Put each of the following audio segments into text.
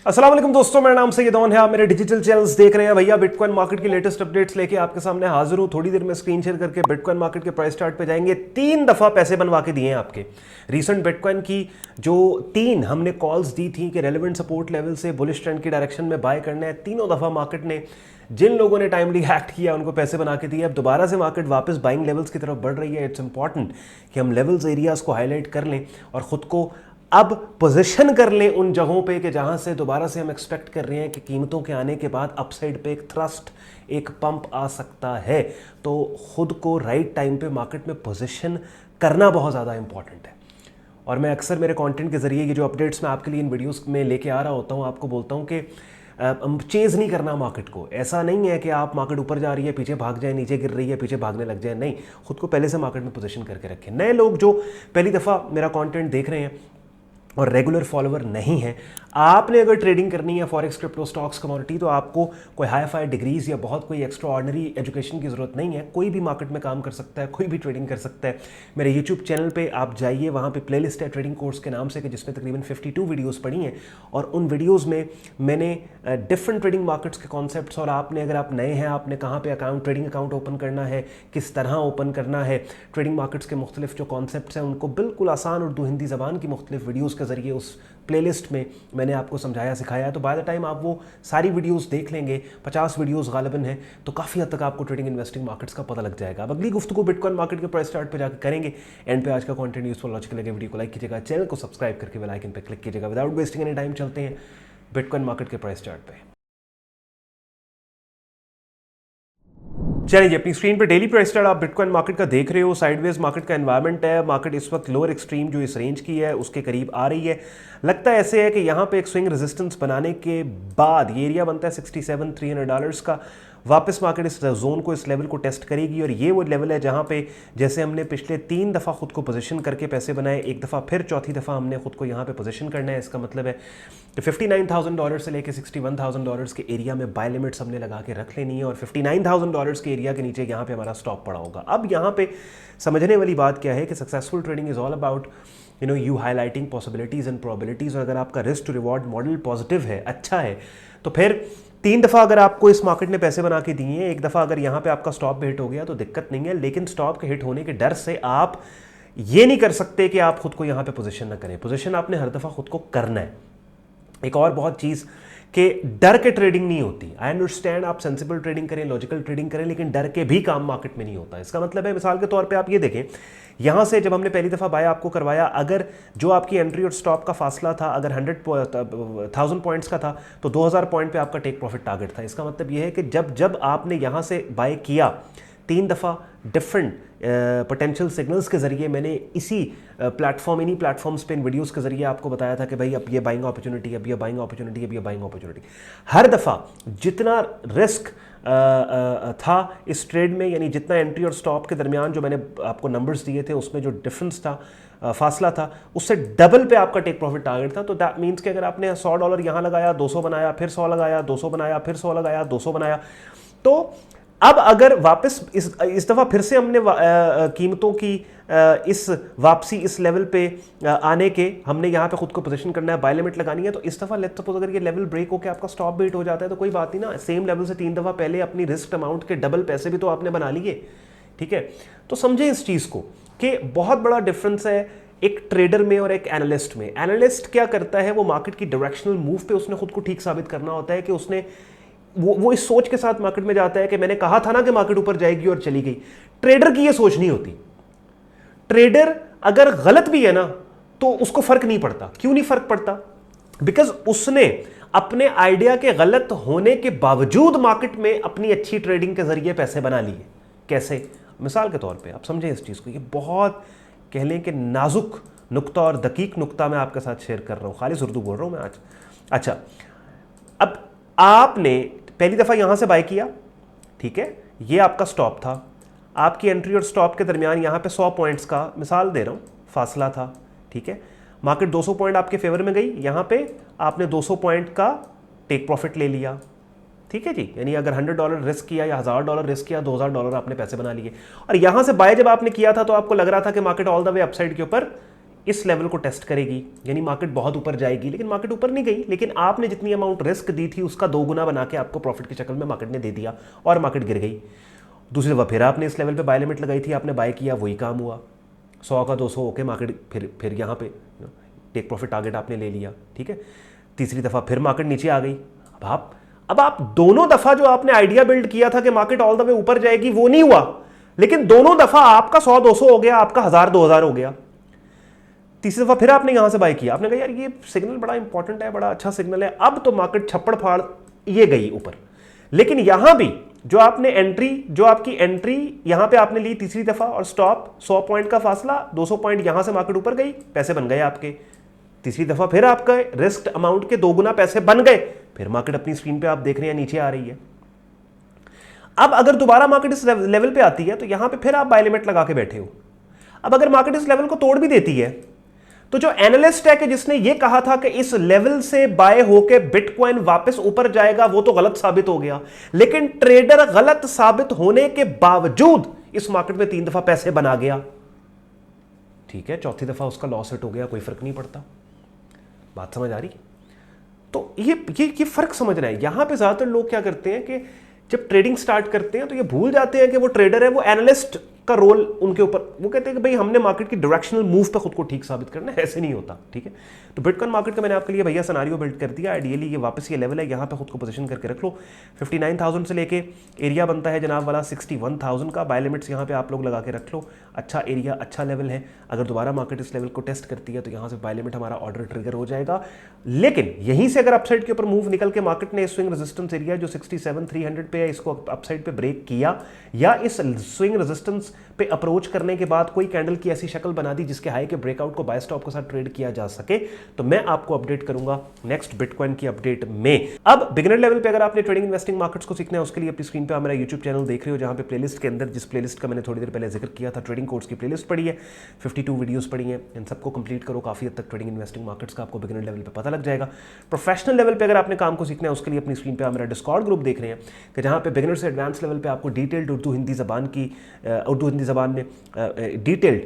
अस्सलाम वालेकुम दोस्तों, मेरा नाम सैयद है। आप मेरे डिजिटल चैनल्स देख रहे हैं। भैया बिटकॉइन मार्केट की लेटेस्ट अपडेट्स लेके आपके सामने हाजिर हूं। थोड़ी देर में स्क्रीन शेयर करके बिटकॉइन मार्केट के प्राइस चार्ट पे जाएंगे। 3 दफा पैसे बनवा के दिए हैं आपके। रीसेंट बिटकॉइन की जो 3 हमने कॉल्स दी थी कि रेलेवेंट सपोर्ट लेवल से बुलिश ट्रेंड की डायरेक्शन में बाय करना है, तीनों दफा मार्केट ने जिन लोगों ने टाइमली एक्ट किया उनको पैसे बना के दिए। अब दोबारा से मार्केट वापस बाइंग लेवल्स की तरफ बढ़ रही है। इट्स इंपॉर्टेंट कि हम लेवल्स एरियाज को हाईलाइट कर लें और खुद को अब पोजीशन कर लें उन जगहों पे कि जहां से दोबारा से हम एक्सपेक्ट कर रहे हैं कि कीमतों के आने के बाद अपसाइड पे एक थ्रस्ट, एक पंप आ सकता है। तो खुद को राइट टाइम पे मार्केट में पोजीशन करना बहुत ज़्यादा इंपॉर्टेंट है। और मैं अक्सर मेरे कंटेंट के ज़रिए ये जो अपडेट्स मैं आपके लिए इन वीडियोस में लेके आ रहा होता हूँ, आपको बोलता हूँ कि चेज़ नहीं करना मार्केट को। ऐसा नहीं है कि आप मार्केट ऊपर जा रही है पीछे भाग जाए, नीचे गिर रही है पीछे भागने लग जाए। नहीं, खुद को पहले से मार्केट में पोजीशन करके रखें। नए लोग जो पहली दफ़ा मेरा कंटेंट देख रहे हैं और रेगुलर फॉलोवर नहीं है, आपने अगर ट्रेडिंग करनी है फॉरेक्स, क्रिप्टो, स्टॉक्स, कमोडिटी, तो आपको कोई हाई फाई डिग्रीज या बहुत कोई एक्स्ट्रा ऑर्डिनरी एजुकेशन की ज़रूरत नहीं है। कोई भी मार्केट में काम कर सकता है, कोई भी ट्रेडिंग कर सकता है। मेरे यूट्यूब चैनल पे आप जाइए, वहाँ पे प्लेलिस्ट है ट्रेडिंग कोर्स के नाम से कि जिसमें तकरीबन 52 वीडियोज़ पड़ी हैं। और उन वीडियोज़ में मैंने डिफरेंट ट्रेडिंग मार्केट्स के कॉन्सेप्ट्स, और आपने अगर आप नए हैं, आपने कहाँ पर अकाउंट ट्रेडिंग अकाउंट ओपन करना है, किस तरह ओपन करना है, ट्रेडिंग मार्केट्स के मुख्तलिफ जो कॉन्सेप्ट्स हैं उनको बिल्कुल आसान उर्दू हिंदी ज़बान की मुख्तलिफ वीडियोज़ के ज़रिए उस प्लेलिस्ट में मैंने आपको समझाया सिखाया। तो बाय द टाइम आप वो सारी वीडियोस देख लेंगे, 50 वीडियोस गालिबन है, तो काफ़ी हद तक आपको ट्रेडिंग इन्वेस्टिंग मार्केट्स का पता लग जाएगा। अब अगली गुफ्तगू बिटकॉइन मार्केट के प्राइस चार्ट पे जाकर करेंगे। एंड पे आज का कंटेंट यूजफुल लॉजिकल लगे, वीडियो को लाइक कीजिएगा, चैनल को सब्सक्राइब करके बेल आइकन पे क्लिक कीजिएगा। विदाउट वेस्टिंग एनी टाइम चलते हैं बिटकॉइन मार्केट के प्राइस चार्ट पे। चलिए जी, अपनी स्क्रीन पे डेली प्राइस चार्ट आप बिटकॉइन मार्केट का देख रहे हो। साइडवेज मार्केट का एनवायरनमेंट है। मार्केट इस वक्त लोअर एक्सट्रीम जो इस रेंज की है उसके करीब आ रही है। लगता है ऐसे है कि यहाँ पे एक स्विंग रेजिस्टेंस बनाने के बाद ये एरिया बनता है $67,300 का। वापस मार्केट इस जोन को, इस लेवल को टेस्ट करेगी और ये वो लेवल है जहाँ पे जैसे हमने पिछले 3 दफ़ा खुद को पोजीशन करके पैसे बनाए, एक दफ़ा फिर चौथी दफ़ा हमने खुद को यहाँ पे पोजीशन करना है। इसका मतलब है कि $59,000 से लेके $61,000 के एरिया में बाय लिमिट्स हमने लगा के रख लेनी है और $59,000 के एरिया के नीचे यहाँ पे हमारा स्टॉप पड़ा होगा। अब यहाँ पे समझने वाली बात क्या है कि successful trading is all about you highlighting possibilities and probabilities. और अगर आपका risk to reward model positive है, अच्छा है, तो फिर 3 दफ़ा अगर आपको इस मार्केट ने पैसे बना के दिए हैं, एक दफ़ा अगर यहाँ पे आपका स्टॉप भी हिट हो गया तो दिक्कत नहीं है। लेकिन स्टॉप के हिट होने के डर से आप ये नहीं कर सकते कि आप खुद को यहाँ पे पोजीशन ना करें। पोजीशन आपने हर दफ़ा खुद को करना है। एक और बहुत चीज़ कि डर के ट्रेडिंग नहीं होती। आई अंडरस्टैंड आप सेंसिबल ट्रेडिंग करें, लॉजिकल ट्रेडिंग करें, लेकिन डर के भी काम मार्केट में नहीं होता। इसका मतलब है, मिसाल के तौर पे आप ये देखें, यहाँ से जब हमने पहली दफ़ा बाय आपको करवाया, अगर जो आपकी एंट्री और स्टॉप का फासला था अगर 100,000 पॉइंट्स का था तो 2000 पॉइंट पे आपका टेक प्रॉफिट टारगेट था। इसका मतलब ये है कि जब आपने यहाँ से बाय किया 3 दफ़ा डिफरेंट पोटेंशियल सिग्नल्स के ज़रिए, मैंने इसी प्लेटफॉर्म, इन्हीं प्लेटफॉर्म्स पे इन वीडियोस के ज़रिए आपको बताया था कि भाई अब ये बाइंग अपॉर्चुनिटी, अब ये बाइंग अपॉर्चुनिटी, अब ये बाइंग अपॉर्चुनिटी। हर दफ़ा जितना रिस्क था इस ट्रेड में, यानी जितना एंट्री और स्टॉप के दरमियान जो मैंने आपको नंबर्स दिए थे उसमें जो डिफरेंस था, फासला था, उससे डबल पे आपका टेक प्रॉफिट टारगेट था। तो दैट मीन्स कि अगर आपने $100 यहाँ लगाया, 200 बनाया, फिर 100 लगाया, 200 बनाया, फिर 100 लगाया, 200 बनाया, तो अब अगर वापस इस दफ़ा फिर से हमने कीमतों की इस वापसी इस लेवल पे आने के हमने यहाँ पे खुद को पोजीशन करना है, बाय लिमिट लगानी है, तो इस दफ़ा लेट्स सपोज अगर ये लेवल ब्रेक होकर आपका स्टॉप भी हिट हो जाता है तो कोई बात नहीं ना। सेम लेवल से 3 दफ़ा पहले अपनी रिस्क अमाउंट के डबल पैसे भी तो आपने बना लिए। ठीक है, तो समझें इस चीज़ को कि बहुत बड़ा डिफरेंस है एक ट्रेडर में और एक एनालिस्ट में। एनालिस्ट क्या करता है, वो मार्केट की डायरेक्शनल मूव पे उसने खुद को ठीक साबित करना होता है कि उसने वो इस सोच के साथ मार्केट में जाता है कि मैंने कहा था ना कि मार्केट ऊपर जाएगी और चली गई। ट्रेडर की ये सोच नहीं होती। ट्रेडर अगर गलत भी है ना तो उसको फर्क नहीं पड़ता। क्यों नहीं फर्क पड़ता? बिकॉज उसने अपने आइडिया के गलत होने के बावजूद मार्केट में अपनी अच्छी ट्रेडिंग के जरिए पैसे बना लिए। कैसे? मिसाल के तौर पे आप समझें इस चीज को, ये बहुत कह लें कि नाजुक नुक्ता और दकीक नुक्ता मैं आपके साथ शेयर कर रहा हूं, खालिस उर्दू बोल रहा हूं मैं आज। अच्छा, अब आपने पहली दफ़ा यहाँ से बाय किया, ठीक है, ये आपका स्टॉप था, आपकी एंट्री और स्टॉप के दरमियान यहाँ पे 100 पॉइंट्स का, मिसाल दे रहा हूँ, फासला था। ठीक है, मार्केट 200 पॉइंट आपके फेवर में गई, यहाँ पे आपने 200 पॉइंट का टेक प्रॉफिट ले लिया। ठीक है जी, यानी अगर $100 रिस्क किया या $1000 रिस्क किया, $2000 आपने पैसे बना लिए। और यहाँ से बाय जब आपने किया था तो आपको लग रहा था कि market all the way upside के ऊपर इस लेवल को टेस्ट करेगी, यानी मार्केट बहुत ऊपर जाएगी, लेकिन मार्केट ऊपर नहीं गई, लेकिन आपने जितनी अमाउंट रिस्क दी थी उसका 2 गुना बना के आपको प्रॉफिट की शक्ल में मार्केट ने दे दिया और मार्केट गिर गई। दूसरी दफ़ा फिर आपने इस लेवल पे बाय लिमिट लगाई थी, आपने बाय किया, वही काम हुआ, 100 का 200 होके मार्केट फिर यहाँ पे टेक प्रॉफिट टारगेट आपने ले लिया, ठीक है। तीसरी दफ़ा फिर मार्केट नीचे आ गई। अब आप दोनों दफ़ा जो आपने आइडिया बिल्ड किया था कि मार्केट ऑल द वे ऊपर जाएगी, वो नहीं हुआ, लेकिन दोनों दफ़ा आपका 100-200 हो गया, आपका 1000-2000 हो गया। तीसरी दफ़ा फिर आपने यहां से बाय किया, आपने कहा यार ये सिग्नल बड़ा इंपॉर्टेंट है, बड़ा अच्छा सिग्नल है, अब तो मार्केट छप्पड़ फाड़ ये गई ऊपर। लेकिन यहां भी जो आपकी एंट्री यहां पे आपने ली तीसरी दफ़ा और स्टॉप 100 पॉइंट का फासला, 200 पॉइंट यहां से मार्केट ऊपर गई, पैसे बन गए आपके। तीसरी दफ़ा फिर आपका रिस्क अमाउंट के 2 गुना पैसे बन गए, फिर मार्केट अपनी स्क्रीन पे आप देख रहे हैं नीचे आ रही है। अब अगर दोबारा मार्केट इस लेवल पे आती है तो यहां पे फिर आप बाय लिमिट लगा के बैठे हो। अब अगर मार्केट इस लेवल को तोड़ भी देती है तो जो एनालिस्ट है कि जिसने ये कहा था कि इस लेवल से बाय होके बिटकॉइन वापस ऊपर जाएगा, वो तो गलत साबित हो गया। लेकिन ट्रेडर गलत साबित होने के बावजूद इस मार्केट में 3 दफा पैसे बना गया, ठीक है, चौथी दफा उसका लॉस हिट हो गया, कोई फर्क नहीं पड़ता। बात समझ आ रही? तो ये फर्क समझना है। यहां पे ज्यादातर लोग क्या करते हैं कि जब ट्रेडिंग स्टार्ट करते हैं तो ये भूल जाते हैं कि वो ट्रेडर है, वो एनालिस्ट का रोल उनके ऊपर, वो कहते हैं कि भाई हमने मार्केट की डायरेक्शनल मूव पे खुद को ठीक साबित करना है, ऐसे नहीं होता, ठीक है। तो बिटकॉइन मार्केट का मैंने आपके लिए भैया सिनेरियो बिल्ड कर दिया। आइडियली ये वापस ये लेवल है, यहाँ पे खुद को पोजीशन करके रख लो। 59,000 से लेके एरिया बनता है जनाब वाला 61,000 का, बाय लिमिट्स यहाँ पे आप लोग लगा के रख लो। अच्छा एरिया, अच्छा लेवल है। अगर दोबारा मार्केट इस लेवल को टेस्ट करती है तो यहाँ से बाय लिमिट हमारा ऑर्डर ट्रिगर हो जाएगा। लेकिन यहीं से अगर अपसाइड के ऊपर मूव निकल के मार्केट ने स्विंग रेजिस्टेंस एरिया जो 67,300 पे है, इसको अपसाइड पे ब्रेक किया, या इस स्विंग रेजिस्टेंस पे अप्रोच करने के बाद कोई कैंडल की ऐसी शक्ल बना दी जिसके हाई के ब्रेकआउट को बाय स्टॉप के साथ ट्रेड किया जा सके, तो मैं आपको अपडेट करूंगा नेक्स्ट बिटकॉइन की अपडेट में। अब बिगिनर लेवल पे अगर आपने ट्रेडिंग इन्वेस्टिंग मार्केट्स को सीखना है, उसके लिए अपनी स्क्रीन पे आप मेरा यूट्यूब चैनल देख रहे हो, जहां पे प्लेलिस्ट के अंदर, जिस प्लेलिस्ट का मैंने थोड़ी देर पहले जिक्र किया था, ट्रेडिंग कोर्स की प्लेलिस्ट पड़ी है, 52 वीडियोस पड़ी हैं, इन सबको कंप्लीट करो। काफी हद तक ट्रेडिंग इन्वेस्टिंग मार्केट्स का आपको बिगिनर लेवल पे पता लग जाएगा। प्रोफेशनल लेवल पे अगर आपने काम को सीखना है, उसके लिए अपनी स्क्रीन पे आप मेरा डिस्कॉर्ड ग्रुप देख रहे हैं, कि जहां पे बिगिनर से एडवांस लेवल पे आपको डिटेल्ड उर्दू हिंदी जबान में डिटेल्ड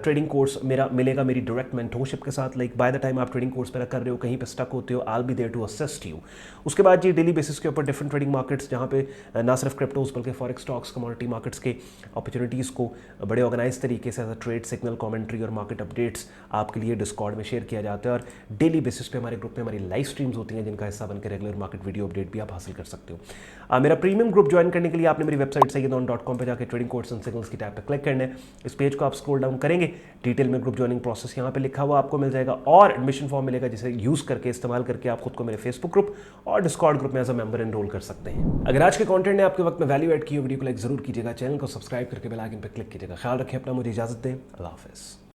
ट्रेडिंग कोर्स मेरा मिलेगा, मेरी डायरेक्ट मेंटरशिप के साथ। लाइक बाय द टाइम आप ट्रेडिंग कोर्स मेरा कर रहे हो, कहीं पे स्टक होते हो, I will be there to assist you. उसके बाद जी डेली बेसिस के ऊपर डिफरेंट ट्रेडिंग मार्केट्स, जहाँ पे ना सिर्फ क्रिप्टोज बल्कि फॉरेक्स, स्टॉक्स, कमोडिटी मार्केट्स के अपॉर्चुनिटीज़ को बड़े ऑर्गेनाइज तरीके से ट्रेड सिग्नल, कमेंट्री और मार्केट अपडेट्स आपके लिए डिस्कॉर्ड में शेयर किया जाता है। और डेली बेसिस पे हमारे ग्रुप में हमारी लाइव स्ट्रीम्स होती हैं, जिनका हिस्सा बनकर रेगुलर मार्केट वीडियो अपडेट भी आप हासिल कर सकते हो। मेरा प्रीमियम ग्रुप ज्वाइन करने के लिए आपने मेरी वेबसाइट sayyidon.com पे जाकर ट्रेडिंग कोर्स एंड सिग्नल्स की टैब पे क्लिक करना है। इस पेज को आप स्क्रॉल डाउन करेंगे, डिटेल में ग्रुप ज्वाइनिंग प्रोसेस यहाँ पे लिखा हुआ आपको मिल जाएगा, और एडमिशन फॉर्म मिलेगा, जिसे यूज करके, इस्तेमाल करके आप खुद को मेरे फेसबुक ग्रुप और डिस्कॉर्ड ग्रुप में एज अ मेंबर एनरोल कर सकते हैं। अगर आज के कंटेंट ने आपके वक्त में वैल्यू ऐड की हो, वीडियो को लाइक जरूर कीजिएगा, चैनल को सब्सक्राइब करके बेल आइकन पर क्लिक कीजिएगा। ख्याल रखें अपना, मुझे इजाजत दें, अल्लाह हाफिज़।